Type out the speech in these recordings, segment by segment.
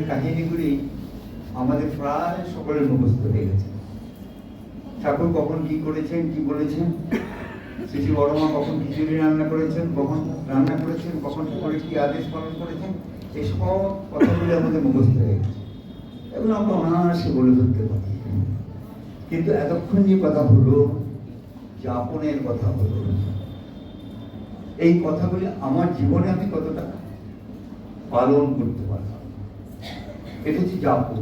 কাহিনীগুলি আমাদের প্রায় সকলের মুখস্থ হয়ে গেছে। ঠাকুর কখন কি করেছেন, কি বলেছেন, শ্রী শ্রী বড়মা কখন খিচুড়ি রান্না করেছেন, কখন কখন কি করে কি আদেশ পালন করেছেন, এই সব কথাগুলি আমাদের মুখস্থ হয়ে গেছে এবং আমরা অনায়াসে বলে ধরতে পারি। কিন্তু এতক্ষণ যে কথা হলো, যাপনের কথা হলো, এই কথাগুলি আমার জীবনে আমি কতটা পালন করতে পারলাম, এটা হচ্ছে যাপন।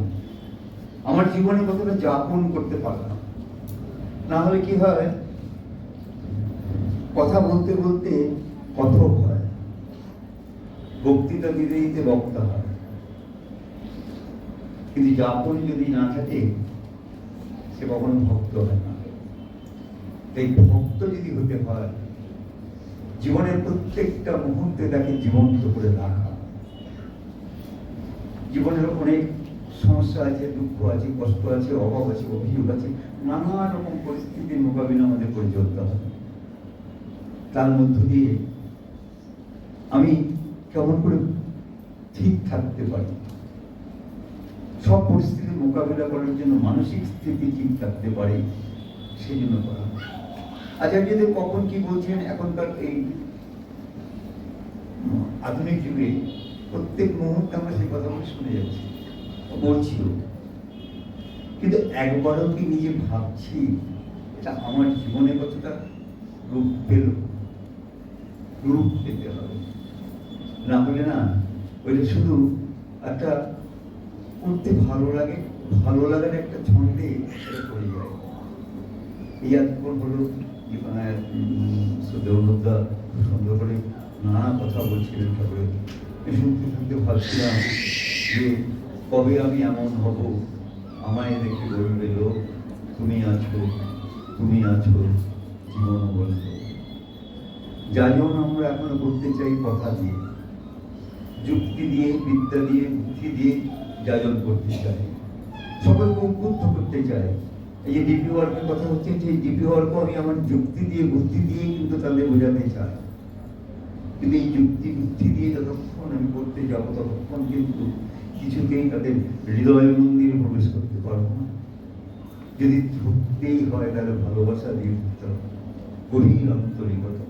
আমার জীবনে কতটা যাপন করতে পারলাম। না হলে কি হয়, কথা বলতে বলতে কথক হয়, বক্তৃতা দিতে দিতে বক্তা হয়, কিন্তু যাপন যদি না থাকে সে কখনো ভক্ত হয় না। এই ভক্ত যদি হতে হয়, জীবনের প্রত্যেকটা মুহূর্তে তাকে জীবন্ত করে রাখা। জীবনের অনেক সমস্যা আছে, দুঃখ আছে, কষ্ট আছে, অভাব আছে, অভিযোগ আছে, নানা রকম পরিস্থিতির মোকাবিলা আমাদের করে চলতে হবে। তার মধ্য দিয়ে আমি কেমন করে ঠিক থাকতে পারি, সব পরিস্থিতির মোকাবিলা করার জন্য মানসিক স্থিতি ঠিক থাকতে পারি, সেই জন্য করা। আচার্যদেব কখন কি বলছেন, এখনকার এই আধুনিক যুগে প্রত্যেক মুহূর্তে আমরা সেই কথাগুলো শুনে যাচ্ছি, বলছিও, কিন্তু একবারও কি নিজে ভাবছি এটা আমার জীবনে কতটা রূপ পেল? রূপ পেতে হবে, না হলে না ওইটা শুধু একটা করতে ভালো লাগে, ভালো লাগার একটা ছন্দে সেটা করে যায়। এই এতক্ষণ হলো দেবদা সুন্দর করে নানা কথা বলছিলেন ঠাকুরের, শুনতে শুনতে ভাবছিলাম যে কবে আমি এমন হব, আমায় দেখে বলবে লোক তুমি আছো, তুমি আছো জীবন বন্ধু। যাজন আমরা এখনো করতে চাই কথা দিয়ে, যুক্তি দিয়ে, বিদ্যা দিয়ে, বুদ্ধি দিয়ে যাজন করতে চাই, সকলকে উদ্বুদ্ধ করতে চাই। এই যে ডিপি ওয়ার্কের কথা হচ্ছে, সেই ডিপি ওয়ার্কও আমি আমার যুক্তি দিয়ে, বুদ্ধি দিয়ে কিন্তু তাদের বোঝাতে চাই। কিন্তু এই যুক্তি বুদ্ধি দিয়ে যতক্ষণ আমি করতে যাবো, ততক্ষণ কিন্তু কিছুতেই তাদের হৃদয় মন্দিরে প্রবেশ করতে পারবো না। যদি ঢুকতেই হয় তাহলে ভালোবাসা দিয়ে ঢুকতে হবে, গভীর আন্তরিকতা।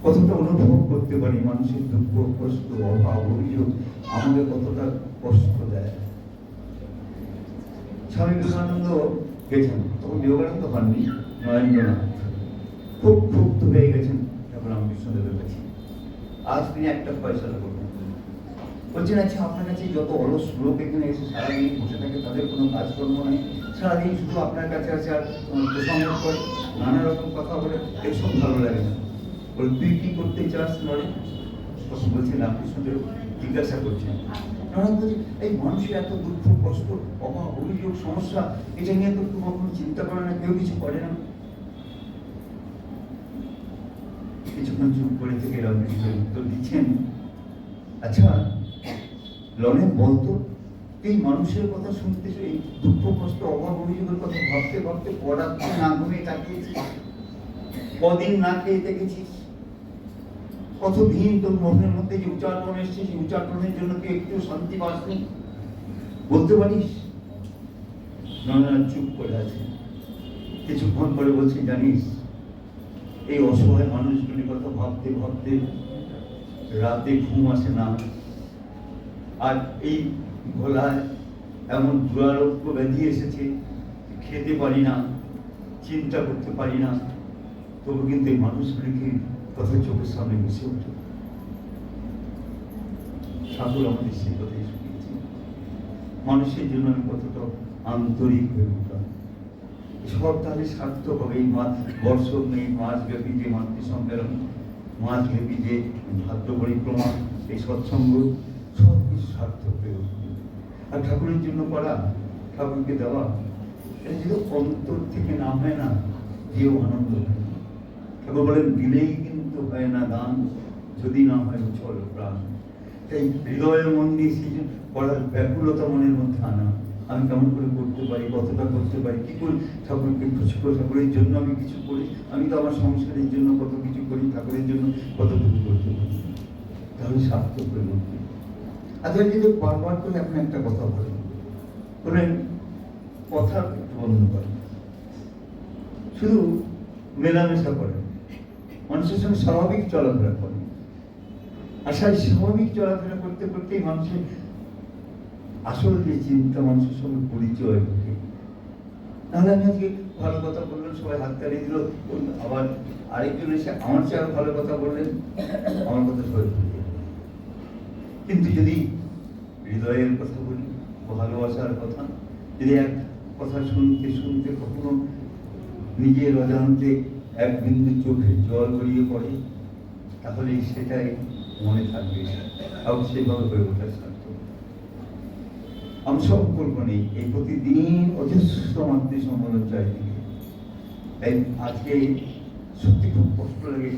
কতটা অনুভব করতে পারি মানুষের দুঃখ, কষ্ট, অভাব, অভিযোগ আমাদের কতটা কষ্ট দেয়। স্বামী বিবেকানন্দ গেছেন, তখন বিবেকানন্দ হননি, নরেন্দ্রনাথ খুব ক্ষুব্ধ হয়ে গেছেন ঠাকুর রামকৃষ্ণদেবের কাছে। আজ তিনি একটা ফয়সালা করবেন, বলছেন আচ্ছা আপনার কাছে যত অলস লোক এখানে এসে সারাদিন বসে থাকে, তাদের কোনো কাজকর্ম নেই, সারাদিন শুধু আপনার কাছে আছে আর প্রসঙ্গ করে নানা রকম কথা বলে, এসব ভালো লাগে না। বলে তুই কি করতে চাস নরে? তখন বলছেন রামকৃষ্ণদেব জিজ্ঞাসা করছেন, নারায়ণ বলছে এই মানুষের এত দুঃখ, কষ্ট, অভাব, অভিযোগ, সমস্যা, এটা নিয়ে তো কখনো চিন্তা করে না, কেউ কিছু করে না। কিছুক্ষণ চুপ করে থেকে রামকৃষ্ণের উত্তর দিচ্ছেন, আচ্ছা লরেন বলতো, এই মানুষের কথা শুনতে, এই দুঃখ, কষ্ট, অভাব, অভিযোগের কথা ভাবতে ভাবতে পড়াতে না ঘুমিয়ে তাকিয়েছিস, কদিন না খেয়ে দেখেছিস, কতদিন তোর মনের মধ্যে যে উচ্চারণ এসছে, সেই উচ্চারণের জন্য তুই একটু শান্তি পাসনি, বলতে পারিস? নানা চুপ করে আছে। কিছুক্ষণ পরে বলছে, জানিস এই অসহায় মানুষগুলির কথা ভাবতে ভাবতে রাতে ঘুম আসে না, আর এই গলায় এমন দুরারোগ্য ব্যাধি এসেছে, খেতে পারি না, চিন্তা করতে পারি না, তবু কিন্তু এই মানুষগুলিকে কথা চোখের সামনে বসে ওঠে। ঠাকুর আমাদের সেই কথাই শুনিয়েছে, মানুষের জন্য আমি কতটা আন্তরিক হয়ে উঠলাম। সব তাহলে সার্থক হবে। এই বর্ষ নেই, মাস ব্যাপী যে মাতৃ সম্মেলন, মাস ব্যাপী যে ভাদ্র পরিক্রমা, এই সৎসঙ্গ, সব কিছু সার্থক হয়ে উঠবে। আর ঠাকুরের জন্য করা, ঠাকুরকে দেওয়া, এটা যদি অন্তর থেকে না হয় না, কেউ আনন্দ হয় না। ঠাকুর বলেন দিলেই কিন্তু হয় না দান, যদি না হয় উচ্ছল প্রাণ। তাই হৃদয়ের মন্দির সেই করার ব্যাকুলতা মনের মধ্যে আনা, আমি কেমন করে করতে পারি, কতটা করতে পারি, কি করে ঠাকুরকে খুশি করে, ঠাকুরের জন্য আমি কিছু করি, আমি তো আমার সংসারের জন্য কত কিছু করি, ঠাকুরের জন্য কতটুকু করতে পারি, তাহলে সার্থক হয়ে উঠবে। আচ্ছা, যদি বারবার করে আপনি একটা কথা বলেন কথা একটু বন্ধ করেন, শুধু মেলামেশা করেন, মানুষের সঙ্গে স্বাভাবিক চলাফেরা করেন। আশা স্বাভাবিক চলাফেরা করতে করতেই মানুষের আসল যে চিন্তা, মানুষের সঙ্গে পরিচয় ঘটে। নাহলে আমি আজকে ভালো কথা বললেন, সবাই হাত তালি দিল, আবার আরেকজন এসে আমার চেয়ে আরো ভালো কথা বললেন, আমার কথা সবাই ভুলে গেল। কিন্তু যদি হৃদয়ের কথা বলি, ভালোবাসার কথা, যদি এক কথা শুনতে শুনতে কখনো নিজের অজান্তে এক বিন্দু চোখে জল গড়িয়ে পড়ে, তাহলে সেটাই মনে থাকবে এবং সেভাবে হয়ে ওঠার সার্থক। আমি সম্পর্ক নেই, এই প্রতিদিন অজস্র আত্মীয় সম্মেলন চাইছি। তাই আজকে সত্যি খুব কষ্ট লাগে।